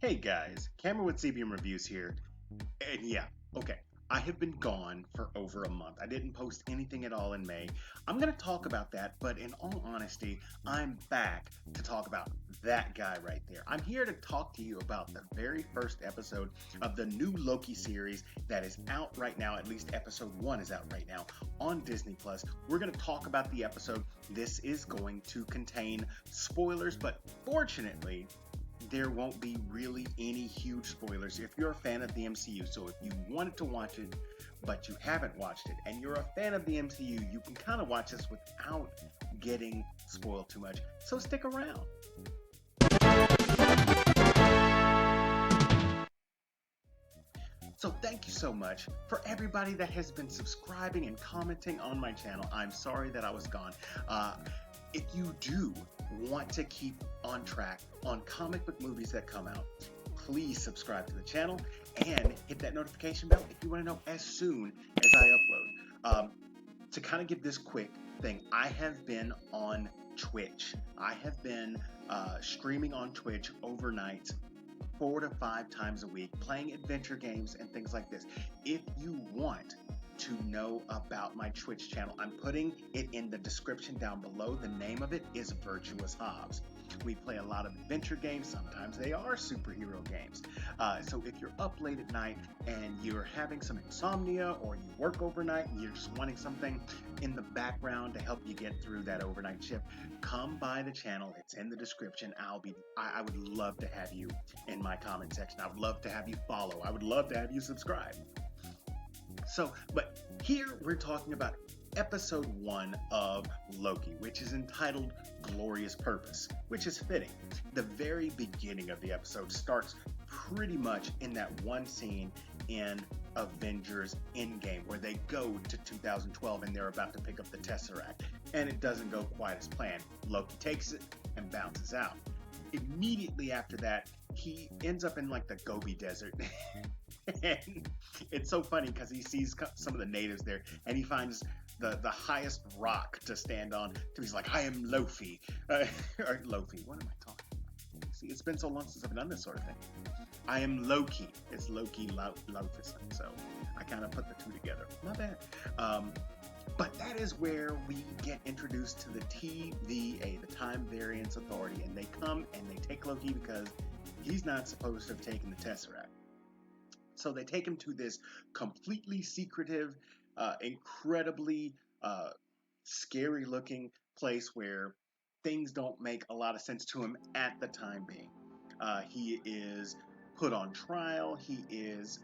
Hey guys, Cameron with CBM Reviews here. And yeah, okay, I have been gone for over a month. I didn't post anything at all in May. I'm going to talk about that, but in all honesty, I'm back to talk about that guy right there. I'm here to talk to you about the very first episode of the new Loki series that is out right now. At least episode 1 is out right now on Disney Plus. We're going to talk about the episode. This is going to contain spoilers, but fortunately, there won't be really any huge spoilers if you're a fan of the MCU. So if you wanted to watch it, but you haven't watched it, and you're a fan of the MCU, you can kind of watch this without getting spoiled too much. So stick around. So thank you so much for everybody that has been subscribing and commenting on my channel. I'm sorry that I was gone. Uh, if you do want to keep on track on comic book movies that come out, please subscribe to the channel and hit that notification bell if you want to know as soon as I upload. To kind of give this quick thing, I have been on Twitch. I have been streaming on Twitch overnight 4 to 5 times a week, playing adventure games and things like this. If you want to know about my Twitch channel, I'm putting it in the description down below. The name of it is Virtuous Hobbs. We play a lot of adventure games. Sometimes they are superhero games. So if you're up late at night and you're having some insomnia, or you work overnight and you're just wanting something in the background to help you get through that overnight shift, come by the channel. It's in the description. I would love to have you in my comment section. I would love to have you follow. I would love to have you subscribe. So, but here we're talking about episode 1 of Loki, which is entitled Glorious Purpose, which is fitting. The very beginning of the episode starts pretty much in that one scene in Avengers Endgame where they go to 2012 and they're about to pick up the Tesseract, and it doesn't go quite as planned. Loki takes it and bounces out. Immediately after that, he ends up in like the Gobi Desert. And it's so funny because he sees some of the natives there, and he finds the highest rock to stand on. So he's like, "I am Lofi," or Lofi. What am I talking about? See, it's been so long since I've done this sort of thing. I am Loki. It's Loki Lofus. So I kind of put the two together. Not bad. But that is where we get introduced to the TVA, the Time Variance Authority, and they come and they take Loki because he's not supposed to have taken the Tesseract. So they take him to this completely secretive, incredibly scary looking place where things don't make a lot of sense to him at the time being. He is put on trial. He is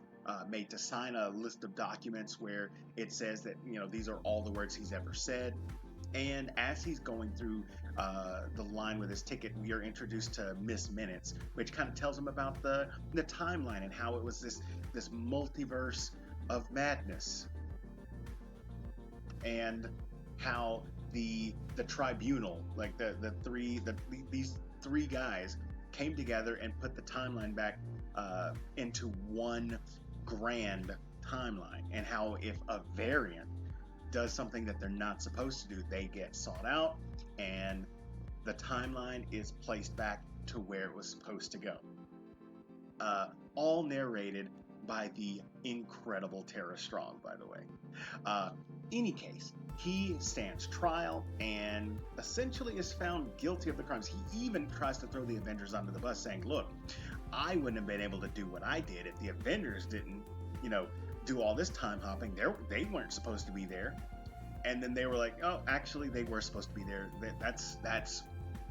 made to sign a list of documents where it says that, these are all the words he's ever said. And as he's going through the line with his ticket, we are introduced to Miss Minutes, which kind of tells him about the timeline and how it was this multiverse of madness, and how the tribunal, like these three guys, came together and put the timeline back into one grand timeline, and how if a variant does something that they're not supposed to do, they get sought out, and the timeline is placed back to where it was supposed to go. All narrated by the incredible Tara Strong, by the way. Any case, he stands trial and essentially is found guilty of the crimes. He even tries to throw the Avengers under the bus, saying, "Look, I wouldn't have been able to do what I did if the Avengers didn't, do all this time hopping. They weren't supposed to be there." And then they were like, "Oh, actually, they were supposed to be there.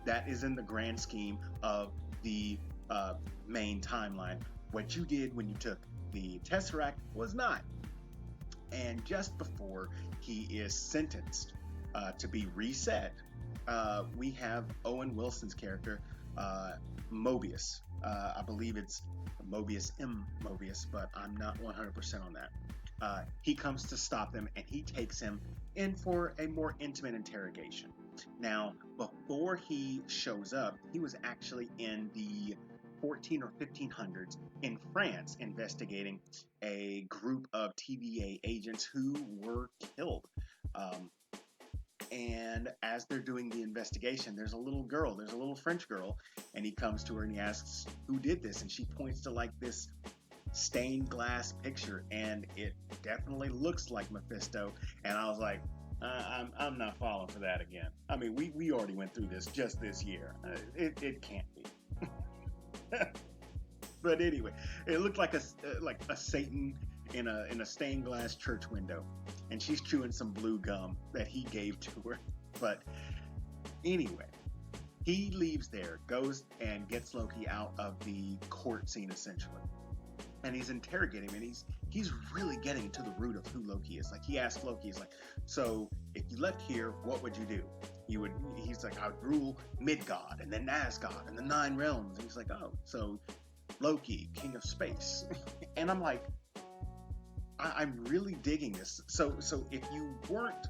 That is in the grand scheme of the main timeline. What you did when you took the Tesseract was not." And just before he is sentenced to be reset, we have Owen Wilson's character, Mobius. I believe it's Mobius M. Mobius, but I'm not 100% on that. He comes to stop them, and he takes him in for a more intimate interrogation. Now, before he shows up, he was actually in the 14 or 1500s in France investigating a group of TVA agents who were killed. Um, And as they're doing the investigation, there's a little girl, there's a little French girl, and he comes to her and he asks who did this, and she points to like this stained glass picture, and it definitely looks like Mephisto. And I was like, I'm not falling for that again. I mean, we already went through this just this year. It can't be. But anyway, it looked like a Satan in a stained glass church window, and she's chewing some blue gum that he gave to her. But anyway, he leaves there, goes and gets Loki out of the court scene essentially, and he's interrogating him, and he's really getting to the root of who Loki is. Like he asked Loki, he's like, so if you left here, what would you do? He's like, I would rule Midgard and then Asgard and the Nine Realms. And he's like, oh, so Loki, king of space. And I'm like, I'm really digging this. So if you weren't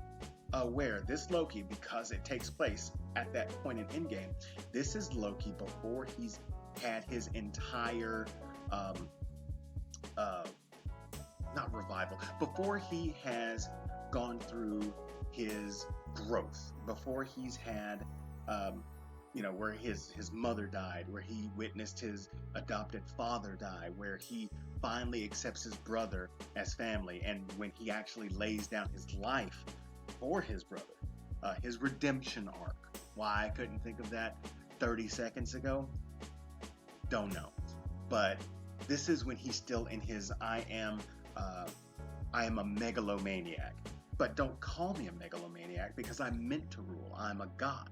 aware, this Loki, because it takes place at that point in Endgame, this is Loki before he's had his entire not revival, before he has gone through his growth, before he's had where his mother died, where he witnessed his adopted father die, where he finally accepts his brother as family, and when he actually lays down his life for his brother, his redemption arc. Why I couldn't think of that 30 seconds ago, don't know. But this is when he's still in his I am a megalomaniac. But don't call me a megalomaniac because I'm meant to rule. I'm a god.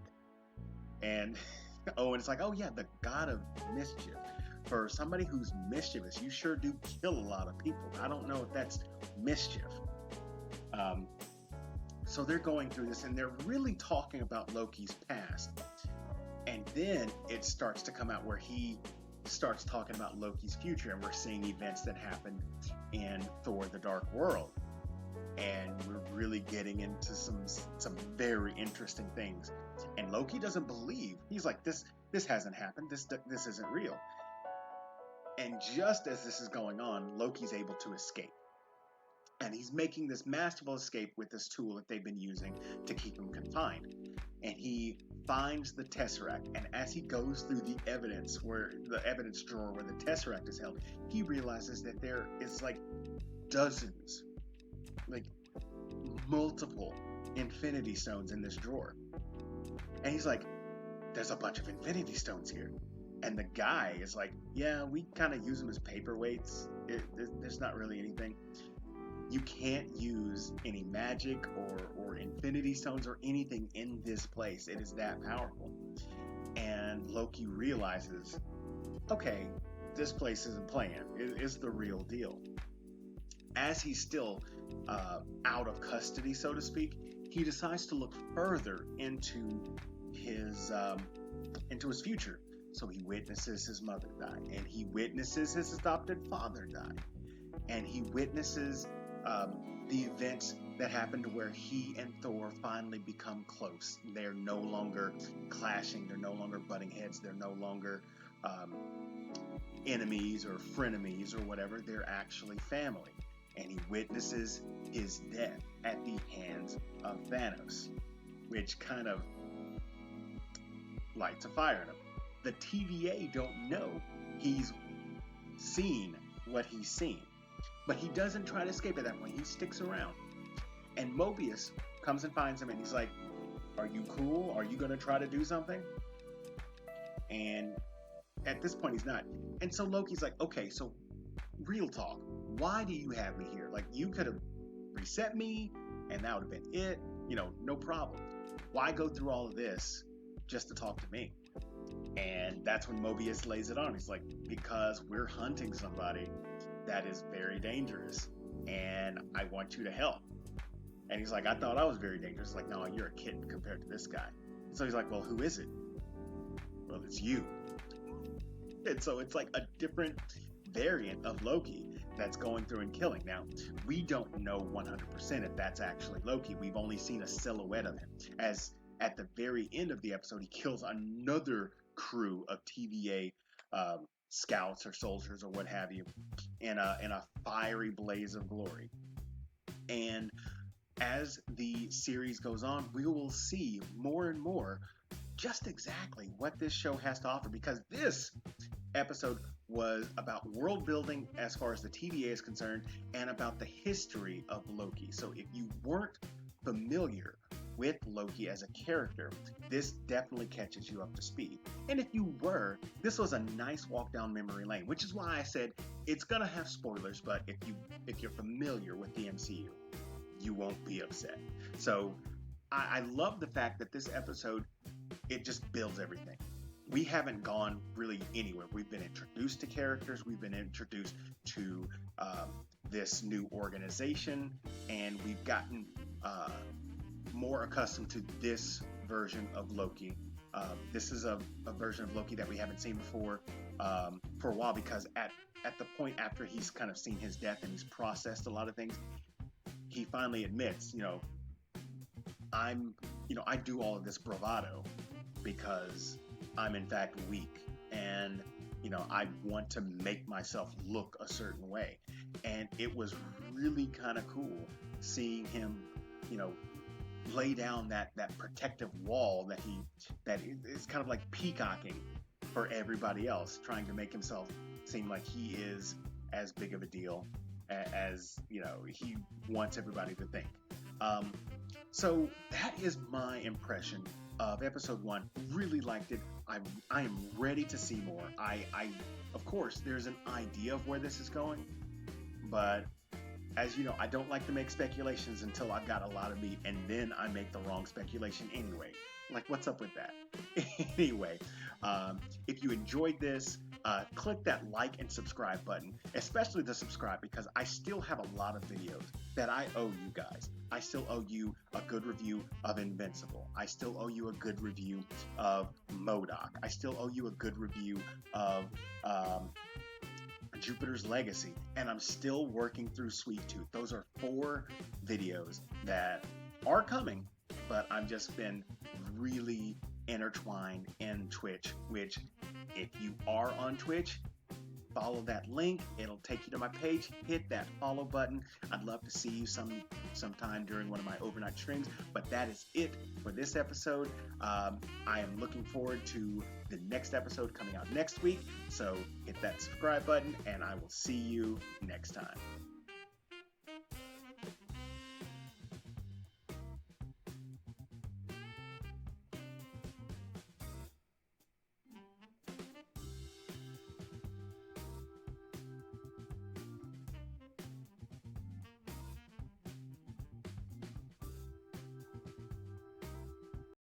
And and it's like, oh yeah, the god of mischief. For somebody who's mischievous, you sure do kill a lot of people. I don't know if that's mischief. So they're going through this, and they're really talking about Loki's past. And then it starts to come out where he starts talking about Loki's future, and we're seeing events that happened in Thor: The Dark World. And we're really getting into some very interesting things. And Loki doesn't believe. He's like, this hasn't happened. This isn't real. And just as this is going on, Loki's able to escape. And he's making this masterful escape with this tool that they've been using to keep him confined. And he finds the Tesseract, and as he goes through the evidence drawer where the Tesseract is held, he realizes that there is like dozens, like multiple Infinity Stones in this drawer. And he's like, there's a bunch of Infinity Stones here. And the guy is like, yeah, we kind of use them as paperweights. There's not really anything. You can't use any magic or Infinity Stones or anything in this place. It is that powerful. And Loki realizes, okay, this place isn't playing. It's the real deal. As he's still out of custody, so to speak, he decides to look further into his future. So he witnesses his mother die, and he witnesses his adopted father die, and he witnesses the events that happen to where he and Thor finally become close. They're no longer clashing. They're no longer butting heads. They're no longer enemies or frenemies or whatever. They're actually family. And he witnesses his death at the hands of Thanos, which kind of lights a fire in him. The TVA don't know he's seen what he's seen. But he doesn't try to escape at that point. He sticks around. And Mobius comes and finds him, and he's like, are you cool? Are you going to try to do something? And at this point, he's not. And so Loki's like, okay, so real talk. Why do you have me here? Like, you could have reset me, and that would have been it. No problem. Why go through all of this just to talk to me? And that's when Mobius lays it on. He's like, because we're hunting somebody that is very dangerous, and I want you to help. And he's like, I thought I was very dangerous. Like, no, you're a kid compared to this guy. So he's like, well, who is it? Well, it's you. And so it's like a different variant of Loki that's going through and killing. Now, we don't know 100% if that's actually Loki. We've only seen a silhouette of him. As at the very end of the episode, he kills another crew of TVA scouts or soldiers or what have you in a fiery blaze of glory. And as the series goes on, we will see more and more just exactly what this show has to offer, because this episode was about world building as far as the TVA is concerned and about the history of Loki. So if you weren't familiar with Loki as a character, this definitely catches you up to speed. And if you were, this was a nice walk down memory lane, which is why I said it's gonna have spoilers, but if you're familiar with the MCU, you won't be upset. So I love the fact that this episode, it just builds everything. We haven't gone really anywhere. We've been introduced to characters, we've been introduced to this new organization, and we've gotten more accustomed to this version of Loki. This is a version of Loki that we haven't seen before for a while, because at the point after he's kind of seen his death and he's processed a lot of things, he finally admits, I do all of this bravado because I'm in fact weak, and I want to make myself look a certain way. And it was really kind of cool seeing him, lay down that protective wall that is kind of like peacocking for everybody else, trying to make himself seem like he is as big of a deal as he wants everybody to think. So that is my impression of episode 1. Really liked it. I am ready to see more. I of course, there's an idea of where this is going, but as you know, I don't like to make speculations until I've got a lot of meat, and then I make the wrong speculation anyway. Like, what's up with that? Anyway, if you enjoyed this, click that like and subscribe button, especially the subscribe, because I still have a lot of videos that I owe you guys. I still owe you a good review of Invincible. I still owe you a good review of MODOK. I still owe you a good review of Jupiter's Legacy, and I'm still working through Sweet Tooth. Those are 4 videos that are coming, but I've just been really intertwined in Twitch, which if you are on Twitch, follow that link. It'll take you to my page. Hit that follow button. I'd love to see you sometime during one of my overnight streams. But that is it for this episode. I am looking forward to the next episode coming out next week. So hit that subscribe button, and I will see you next time.